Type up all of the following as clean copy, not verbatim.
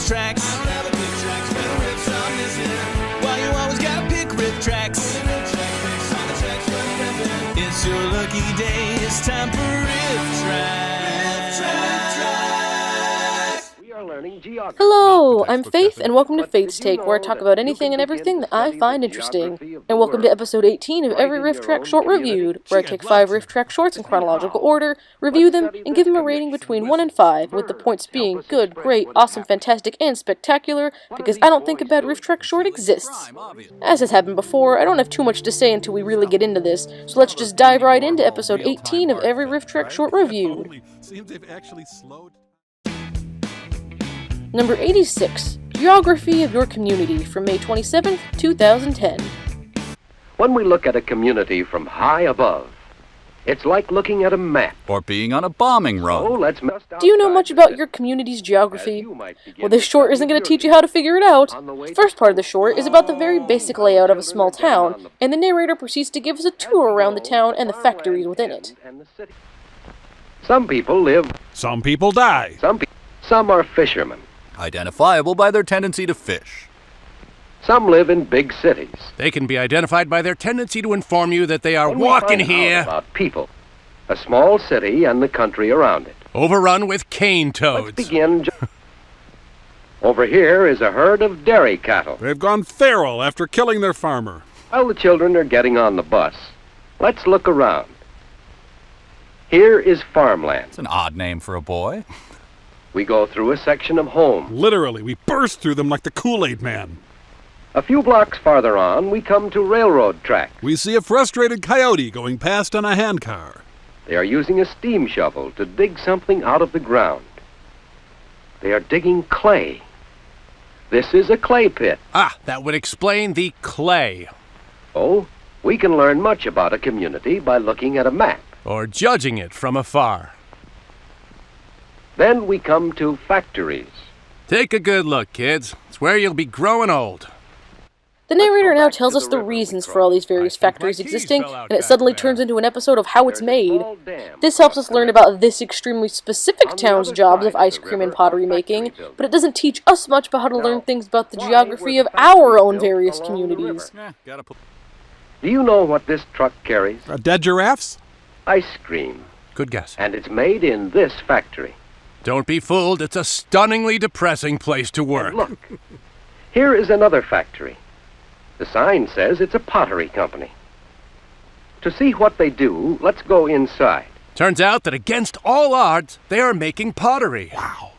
Rifftrax. I don't have a click tracks, better riffs I'm missing. Why you always gotta pick Rifftrax? It's your lucky day, it's time for Rifftrax. Hello, I'm Faith, and welcome to Faith's Take, where I talk about anything and everything that I find interesting. And welcome to episode 18 of every Rifftrax short reviewed, where I take 5 Rifftrax shorts in chronological order, review them, and give them a rating between 1 and 5, with the points being good, great, awesome, fantastic, and spectacular, because I don't think a bad Rifftrax short exists. As has happened before, I don't have too much to say until we really get into this, so let's just dive right into episode 18 of every Rifftrax short reviewed. Number 86, Geography of Your Community, from May 27th, 2010. When we look at a community from high above, it's like looking at a map. Or being on a bombing run. Do you know much about your community's geography? Well, this short isn't going to teach you how to figure it out. The first part of the short is about the very basic layout of a small town, and the narrator proceeds to give us a tour around the town and the factories within it. Some people live. Some people die. Some are fishermen. Identifiable by their tendency to fish. Some live in big cities. They can be identified by their tendency to inform you that they are walking here. About people, a small city and the country around it. Overrun with cane toads. Let's begin. Over here is a herd of dairy cattle. They've gone feral after killing their farmer. While the children are getting on the bus, let's look around. Here is farmland. It's an odd name for a boy. We go through a section of homes. Literally, we burst through them like the Kool-Aid Man. A few blocks farther on, we come to railroad tracks. We see a frustrated coyote going past on a handcar. They are using a steam shovel to dig something out of the ground. They are digging clay. This is a clay pit. Ah, that would explain the clay. Oh, we can learn much about a community by looking at a map. Or judging it from afar. Then we come to factories. Take a good look, kids. It's where you'll be growing old. The narrator now tells us the reasons for all these various factories existing, and it suddenly turns into an episode of how it's made. This helps us learn about this extremely specific town's jobs of ice cream and pottery making, but it doesn't teach us much about how to learn things about the geography of our own various communities. Do you know what this truck carries? Dead giraffes? Ice cream. Good guess. And it's made in this factory. Don't be fooled, it's a stunningly depressing place to work. And look, here is another factory. The sign says it's a pottery company. To see what they do, let's go inside. Turns out that against all odds, they are making pottery. Wow.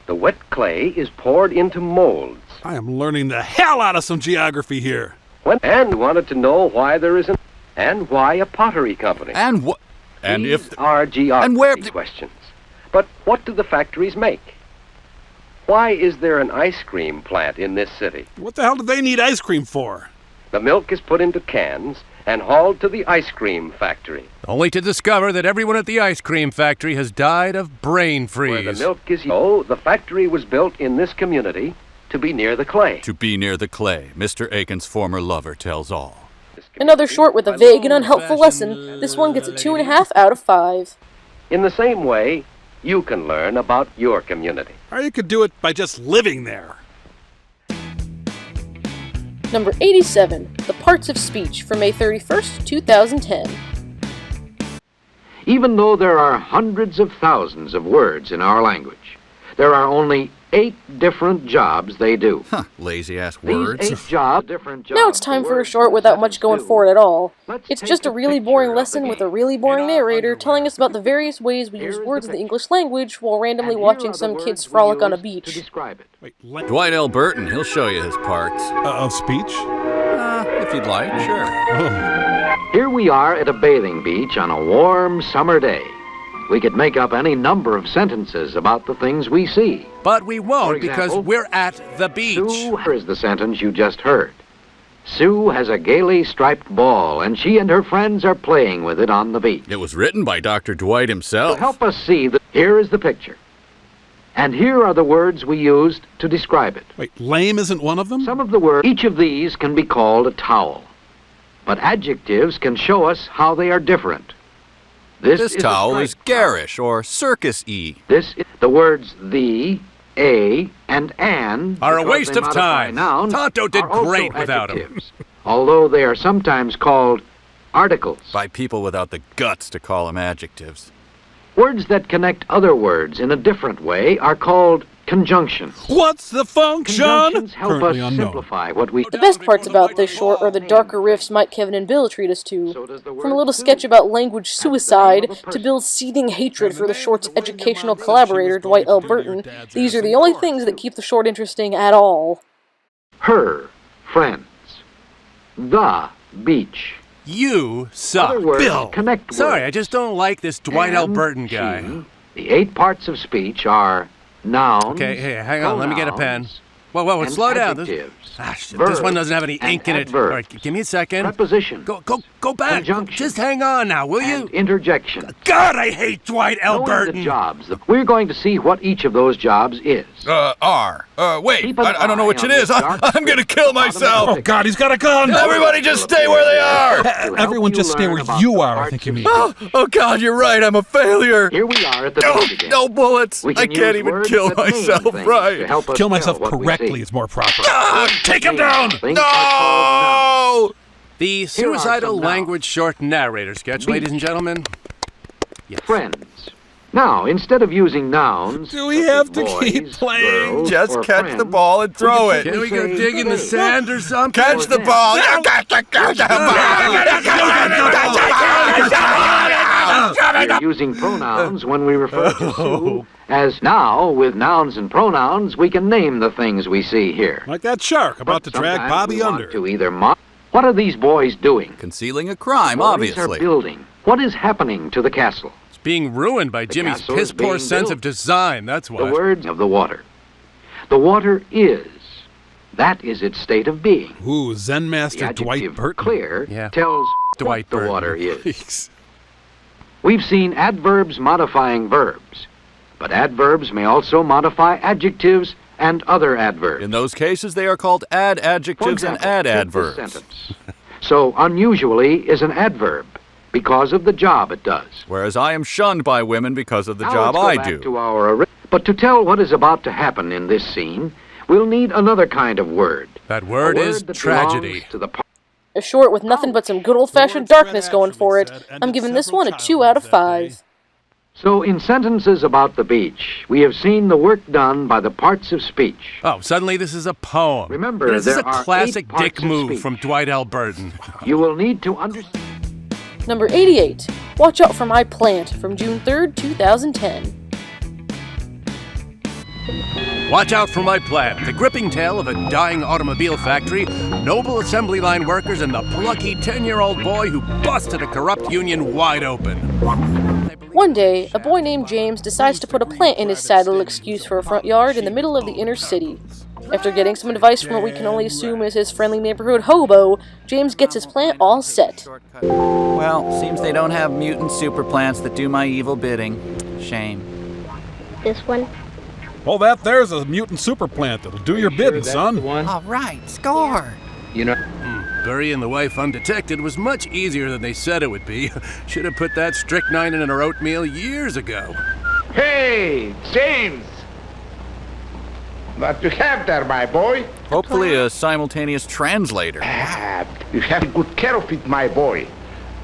The wet clay is poured into molds. I am learning the hell out of some geography here. And wanted to know why there isn't, and why a pottery company. And what? And These if are geography and where questions. But what do the factories make? Why is there an ice cream plant in this city? What the hell do they need ice cream for? The milk is put into cans and hauled to the ice cream factory. Only to discover that everyone at the ice cream factory has died of brain freeze. Where the milk is... Oh, the factory was built in this community to be near the clay. To be near the clay, Mr. Aiken's former lover tells all. Another short with a vague and unhelpful lesson. This one gets a 2.5 out of 5. In the same way, you can learn about your community. Or you could do it by just living there. Number 87, The Parts of Speech, from May 31st, 2010. Even though there are hundreds of thousands of words in our language, there are only 8 different jobs they do. Huh, lazy-ass words. These 8 jobs, different jobs. Now it's time for a short without much going for it at all. It's just a really boring lesson with a really boring narrator telling us about the various ways we use words in the English language while randomly watching some kids frolic on a beach. Wait, Dwight L. Burton, he'll show you his parts. of speech? If you'd like, sure. Oh. Here we are at a bathing beach on a warm summer day. We could make up any number of sentences about the things we see. But we won't, For example, because we're at the beach. Sue, here is the sentence you just heard. Sue has a gaily striped ball, and she and her friends are playing with it on the beach. It was written by Dr. Dwight To himself. help us see that, here is the picture. And here are the words we used to describe it. Wait, lame isn't one of them? Some of the words, each of these can be called a towel. But adjectives can show us how they are different. This towel is garish or circus-y. The words the, A and Are a because waste they of modify time. Nouns, Tonto did are also great without 'em. adjectives, although they are sometimes called articles. By people without the guts to call them adjectives. Words that connect other words in a different way are called conjunctions. What's the function? Conjunctions help Currently us unknown. simplify what we... The best parts about this short are the darker riffs Mike, Kevin, and Bill treat us to. So does the From a word little Sue. sketch about language That's the name suicide of a to person. Bill's seething hatred for the short's educational collaborator, Dwight L. Burton, these are the only things that keep the short interesting at all. Her friends. The beach. You suck. Other words Bill. connect Sorry, words. I just don't like this Dwight L. And Burton guy. she. The 8 parts of speech are nouns. Okay, hey, hang on, let me get a pen. pronouns, Whoa, and slow down. adjectives, This verbs, one doesn't have any and ink in it. adverbs, All right, give me a second. prepositions, Go back. conjunctions, Just hang on now, will you? and interjections. God, I hate Dwight L. Knowing Burton. the jobs, we're going to see what each of those jobs is. Wait, Keep an I don't know eye which on it is. this dark I'm gonna kill myself. Oh, God, he's got a gun! Everybody just stay where they are. To help Everyone just stay learn where about you the are, I parts think you of mean. speech. Oh, God, you're right. I'm a failure. Here we are at the No, beach again. no bullets. We I can can't use even words kill that mean myself things to right. help us Kill tell myself what we correctly see. is more proper. Take him down. Things are called No. The are suicidal some nouns. language short narrator sketch, ladies and gentlemen. Yes. friends. Now, instead of using nouns, Do we such have as to keep boys, playing? girls, Just or catch the friends, ball and throw we it. can Can we go say dig in the they. sand or something? Catch the ball. We're using pronouns when we refer to Sue, as now, with nouns and pronouns, we can name the things we see here. Like that shark about to But drag sometimes Bobby we want under. to either what are these boys doing? Concealing a crime, Boys are obviously. building. What is happening to the castle? It's being ruined by Jimmy's castle is piss-poor being sense built. of design, that's The what. words of the water. The water is. That is its state of being. Ooh, Zen The Master Dwight adjective Burton. clear Yeah. tells Dwight what the Burton. water is. Please. We've seen adverbs modifying verbs, but adverbs may also modify adjectives and other adverbs. In those cases, they are called add For adjectives and example, add take this adverbs. sentence. So unusually is an adverb because of the job it does. Whereas I am shunned by women because of the Now job let's go I back do. to our but to tell what is about to happen in this scene, we'll need another kind of word. That A word is that tragedy. belongs to the A short with nothing but some good old-fashioned darkness going for it. I'm giving this one a 2 out of 5. So in sentences about the beach, we have seen the work done by the parts of speech. Oh, suddenly this is a poem. Remember, this is there a are classic 8 parts dick of move speech. from Dwight L. Burton. You will need to understand. Number 88. Watch Out for My Plant from June 3rd, 2010. Watch out for my plant, the gripping tale of a dying automobile factory, noble assembly line workers, and the plucky 10-year-old boy who busted a corrupt union wide open. One day, a boy named James decides to put a plant in his sad little excuse for a front yard in the middle of the inner city. After getting some advice from what we can only assume is his friendly neighborhood hobo, James gets his plant all set. Well, seems they don't have mutant super plants that do my evil bidding. Shame. This one? Well, that there's a mutant super plant that'll do your bidding, son. All right, score. Burying the wife undetected was much easier than they said it would be. Should have put that strychnine in her oatmeal years ago. Hey, James! What you have there, my boy? Hopefully a simultaneous translator. You have good care of it, my boy.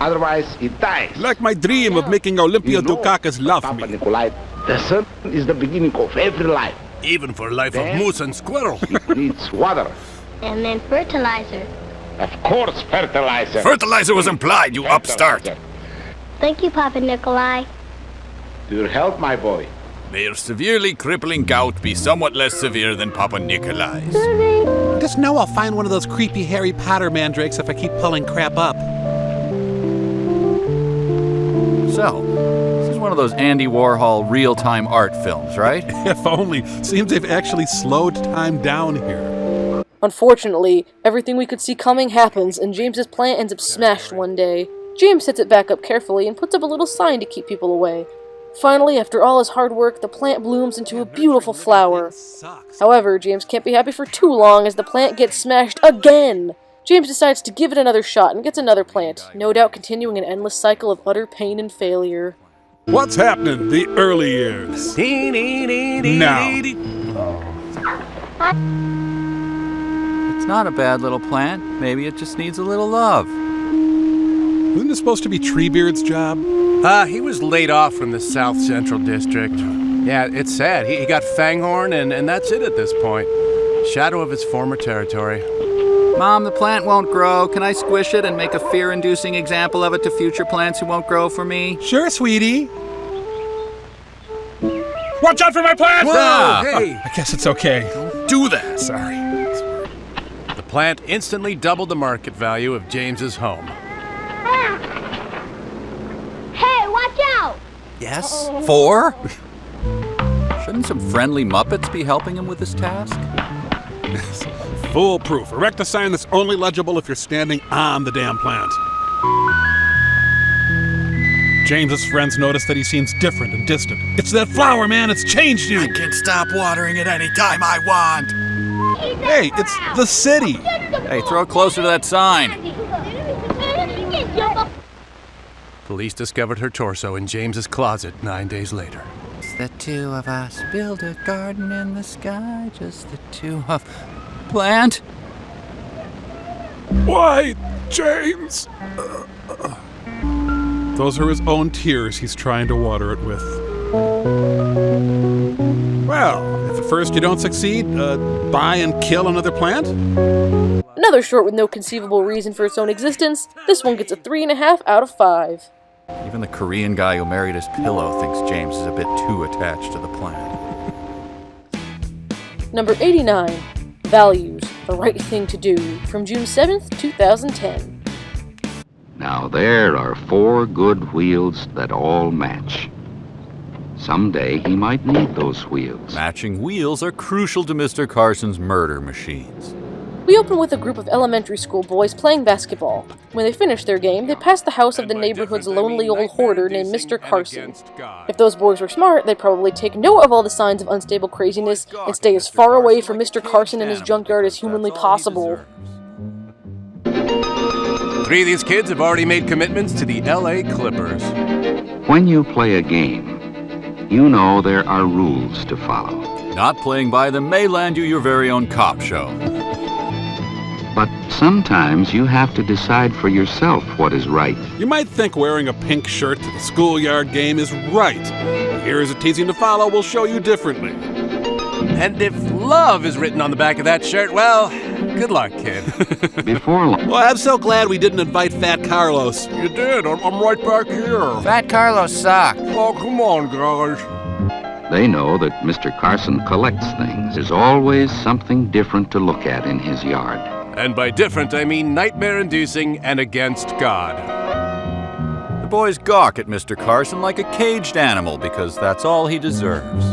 Otherwise, it dies. Like my dream of making Olympia You know, Dukakis love Papa me. Nikolai, the sun is the beginning of every life. Even for life of Then- moose and squirrel. It needs water. And then fertilizer. Of course, fertilizer. Fertilizer was implied, you upstart. Fertilizer. Thank you, Papa Nikolai. To your health, my boy. May your severely crippling gout be somewhat less severe than Papa Nikolai's. Just know I'll find one of those creepy Harry Potter mandrakes if I keep pulling crap up. So, this is one of those Andy Warhol real-time art films, right? If only. Seems they've actually slowed time down here. Unfortunately, everything we could see coming happens, and James's plant ends up smashed one day. James sets it back up carefully and puts up a little sign to keep people away. Finally, after all his hard work, the plant blooms into a beautiful flower. However, James can't be happy for too long as the plant gets smashed again. James decides to give it another shot and gets another plant, no doubt continuing an endless cycle of utter pain and failure. What's happening? The early years. Now. It's not a bad little plant. Maybe it just needs a little love. Isn't this supposed to be Treebeard's job? He was laid off from the South Central District. Yeah, it's sad. He got Fanghorn, and that's it at this point. Shadow of his former territory. Mom, the plant won't grow. Can I squish it and make a fear-inducing example of it to future plants who won't grow for me? Sure, sweetie. Watch out for my plant! Whoa, Hey! I guess it's okay. Don't do that. Sorry. The plant instantly doubled the market value of James's home. Hey, watch out! Yes? 4? Shouldn't some friendly Muppets be helping him with this task? Foolproof. Erect a sign that's only legible if you're standing on the damn plant. James's friends notice that he seems different and distant. It's that flower, man. It's changed you. I can stop watering it any time I want. Hey, it's the city. Hey, throw it closer to that sign. Police discovered her torso in James's closet 9 days later. It's the two of us build a garden in the sky, just the two of... Plant? Why, James? Those are his own tears he's trying to water it with. Well, if at first you don't succeed, buy and kill another plant? Another short with no conceivable reason for its own existence. This one gets a 3.5 out of 5. Even the Korean guy who married his pillow thinks James is a bit too attached to the plant. Number 89. Values, the right thing to do, from June 7th, 2010. Now there are 4 good wheels that all match. Someday he might need those wheels. Matching wheels are crucial to Mr. Carson's murder machines. We open with a group of elementary school boys playing basketball. When they finish their game, they pass the house of the neighborhood's lonely old hoarder named Mr. Carson. If those boys were smart, they'd probably take note of all the signs of unstable craziness and stay as far away from Mr. Carson and his junkyard as humanly possible. 3 of these kids have already made commitments to the LA Clippers. When you play a game, you know there are rules to follow. Not playing by them may land you your very own cop show. But sometimes you have to decide for yourself what is right. You might think wearing a pink shirt to the schoolyard game is right. Here's a teasing to follow will show you differently. And if love is written on the back of that shirt, well, good luck, kid. Before long. Well, I'm so glad we didn't invite Fat Carlos. You did. I'm right back here. Fat Carlos sucked. Oh, come on, guys. They know that Mr. Carson collects things. There's always something different to look at in his yard. And by different, I mean nightmare-inducing and against God. The boys gawk at Mr. Carson like a caged animal because that's all he deserves.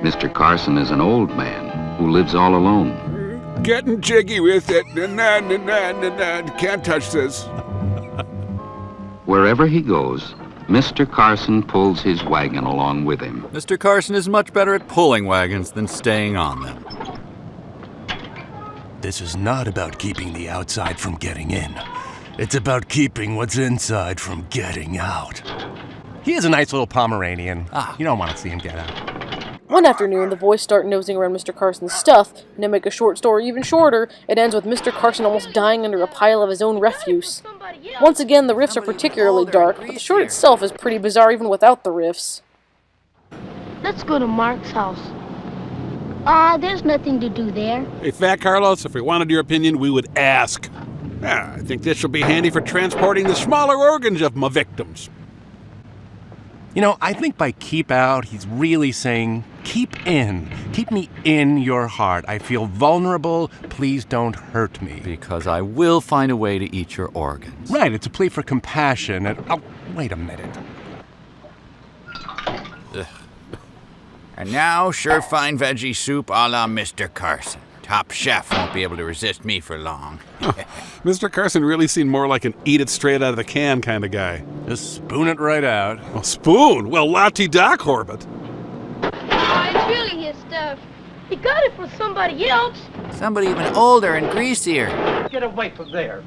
Mr. Carson is an old man who lives all alone. Getting jiggy with it. Can't touch this. Wherever he goes, Mr. Carson pulls his wagon along with him. Mr. Carson is much better at pulling wagons than staying on them. This is not about keeping the outside from getting in. It's about keeping what's inside from getting out. He is a nice little Pomeranian. You don't want to see him get out. One afternoon, the boys start nosing around Mr. Carson's stuff, and to make a short story even shorter, it ends with Mr. Carson almost dying under a pile of his own refuse. Once again, the riffs are particularly dark, but the short itself is pretty bizarre even without the riffs. Let's go to Mark's house. There's nothing to do there. Hey, Fat Carlos, if we wanted your opinion, we would ask. I think this will be handy for transporting the smaller organs of my victims. You know, I think by keep out, he's really saying, keep in. Keep me in your heart. I feel vulnerable. Please don't hurt me. Because I will find a way to eat your organs. Right, it's a plea for compassion. And, oh, wait a minute. And now, sure fine veggie soup a la Mr. Carson. Top chef won't be able to resist me for long. Mr. Carson really seemed more like an eat-it-straight out of the can kind of guy. Just spoon it right out. Oh, spoon? Well, la-ti-da, Corbett. It's really his stuff. He got it from somebody else. Somebody even older and greasier. Get away from there.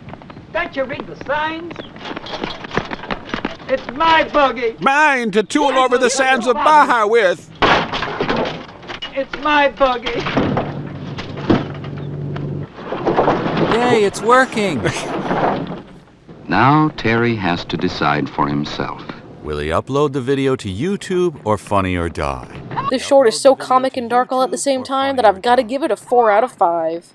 Don't you read the signs? It's my buggy. Mine to tool over the sands of Baja with. It's my buggy. Yay, it's working! Now Terry has to decide for himself. Will he upload the video to YouTube or Funny or Die? This short is so comic and dark all at the same time that I've got to give it a 4 out of 5.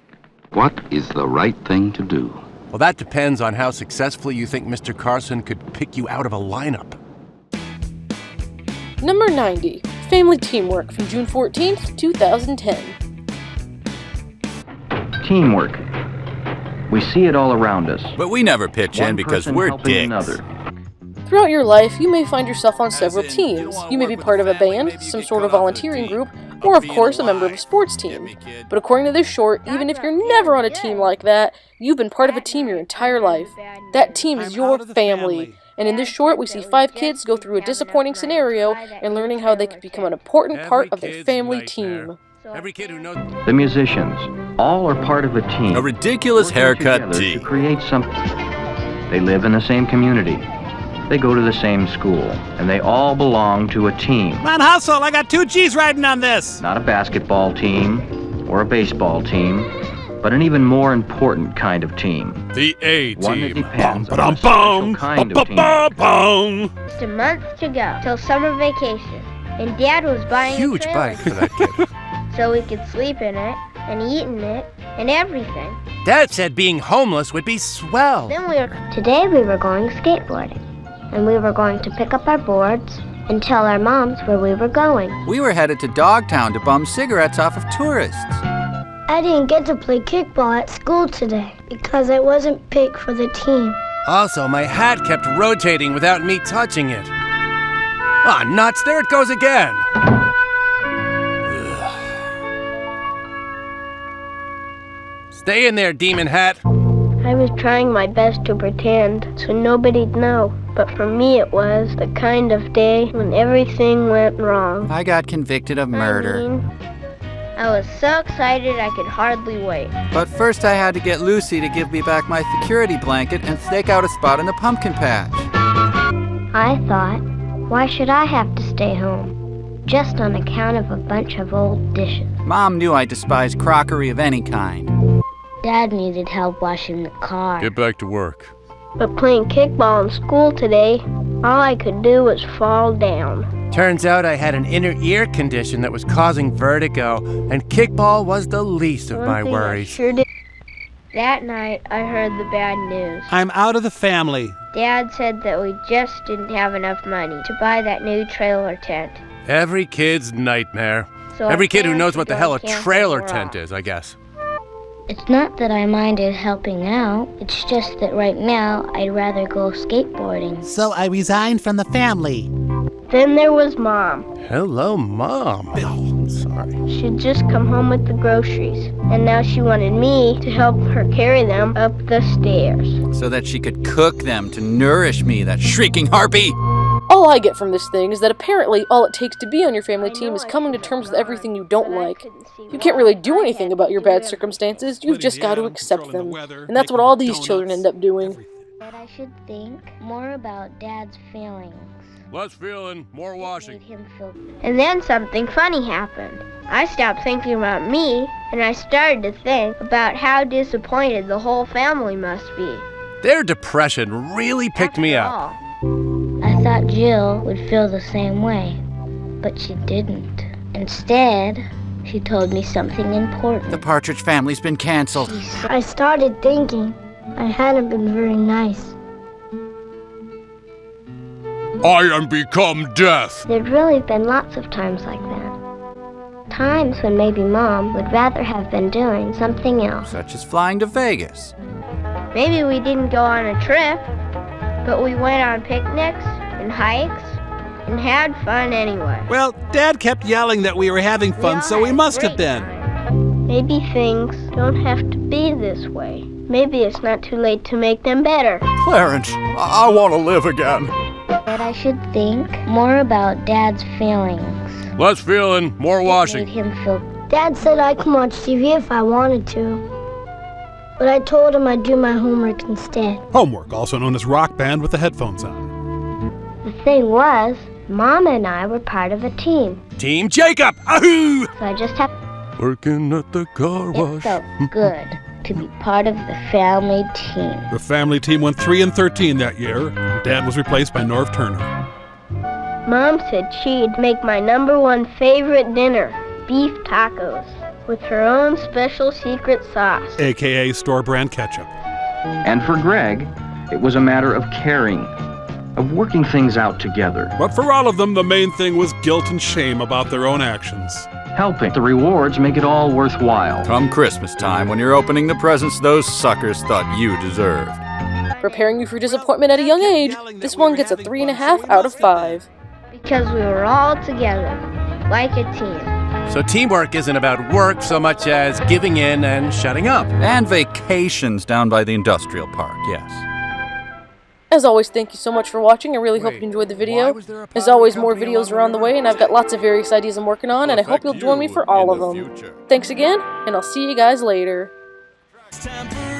What is the right thing to do? Well, that depends on how successfully you think Mr. Carson could pick you out of a lineup. Number 90, Family Teamwork from June 14th, 2010. Teamwork. We see it all around us. But we never pitch in because we're dicks. Throughout your life, you may find yourself on several teams. You may be part of a band, some sort of volunteering group, or of course a member of a sports team. But according to this short, even if you're never on a team like that, you've been part of a team your entire life. That team is your family. And in this short, we see 5 kids go through a disappointing scenario and learning how they can become an important part of their family team. Every kid who knows The musicians, all are part of a team. A ridiculous haircut to create something. They live in the same community. They go to the same school, and they all belong to a team. Come on, hustle! I got 2 G's riding on this! Not a basketball team or a baseball team, but an even more important kind of team. the A One that team. depends on a special kind of team. Just a month to go till summer vacation, and Dad was buying Huge a bike for that kid. so we could sleep in it and eat in it and everything. Dad said being homeless would be swell. Today we were going skateboarding, and we were going to pick up our boards and tell our moms where we were going. We were headed to Dogtown to bum cigarettes off of tourists. I didn't get to play kickball at school today because I wasn't picked for the team. Also, my hat kept rotating without me touching it. Ah, nuts, there it goes again. Stay in there, demon hat. I was trying my best to pretend so nobody'd know, but for me it was the kind of day when everything went wrong. I got convicted of murder. I was so excited I could hardly wait. But first I had to get Lucy to give me back my security blanket and stake out a spot in the pumpkin patch. I thought, why should I have to stay home? Just on account of a bunch of old dishes. Mom knew I despised crockery of any kind. Dad needed help washing the car. Get back to work. But playing kickball in school today, all I could do was fall down. Turns out I had an inner ear condition that was causing vertigo, and kickball was the least of my worries. Sure did. That night, I heard the bad news. I'm out of the family. Dad said that we just didn't have enough money to buy that new trailer tent. Every kid's nightmare. So Every kid who our knows what the hell a parents trailer cancelled tent we're is, I guess. It's not that I minded helping out. It's just that right now, I'd rather go skateboarding. So I resigned from the family. Then there was Mom. Hello, Mom. Oh, I'm sorry. She'd just come home with the groceries, and now she wanted me to help her carry them up the stairs. So that she could cook them to nourish me, that shrieking harpy! All I get from this thing is that apparently all it takes to be on your family team is coming to terms with everything you don't like. You can't really do anything about your bad circumstances, you've just got to accept them. And that's what all these children end up doing. That I should think more about Dad's feelings. Less feeling, more washing. And then something funny happened. I stopped thinking about me, and I started to think about how disappointed the whole family must be. Their depression really picked me up. I thought Jill would feel the same way, but she didn't. Instead, she told me something important. The Partridge family's been canceled. I started thinking I hadn't been very nice. I am become death. There'd really been lots of times like that. Times when maybe Mom would rather have been doing something else. Such as flying to Vegas. Maybe we didn't go on a trip, but we went on picnics and hikes and had fun anyway. Well, Dad kept yelling that we were having fun, so we must have been. Maybe things don't have to be this way. Maybe it's not too late to make them better. Clarence, I want to live again. That I should think more about Dad's feelings. Less feeling, more washing. Made him feel. Dad said I could watch TV if I wanted to, but I told him I'd do my homework instead. Homework, also known as rock band with the headphones on. The thing was, Mom and I were part of a team. Team Jacob! Ahoo! So I just have. Working at the car It wash. felt good to be part of the family team. The family team went 3-13 that year. Dad was replaced by Norv Turner. Mom said she'd make my #1 favorite dinner, beef tacos, with her own special secret sauce. AKA store brand ketchup. And for Greg, it was a matter of caring, of working things out together. But for all of them, the main thing was guilt and shame about their own actions. Helping. The rewards make it all worthwhile. Come Christmas time, when you're opening the presents those suckers thought you deserved. Preparing you for disappointment at a young age, this one gets a 3.5 out of 5. Because we were all together, like a team. So teamwork isn't about work so much as giving in and shutting up. And vacations down by the industrial park, yes. As always, thank you so much for watching. I really hope you enjoyed the video. As always, more videos are on the way, and I've got lots of various ideas I'm working on, and I hope you'll join me for all of them. Thanks again, and I'll see you guys later. Time for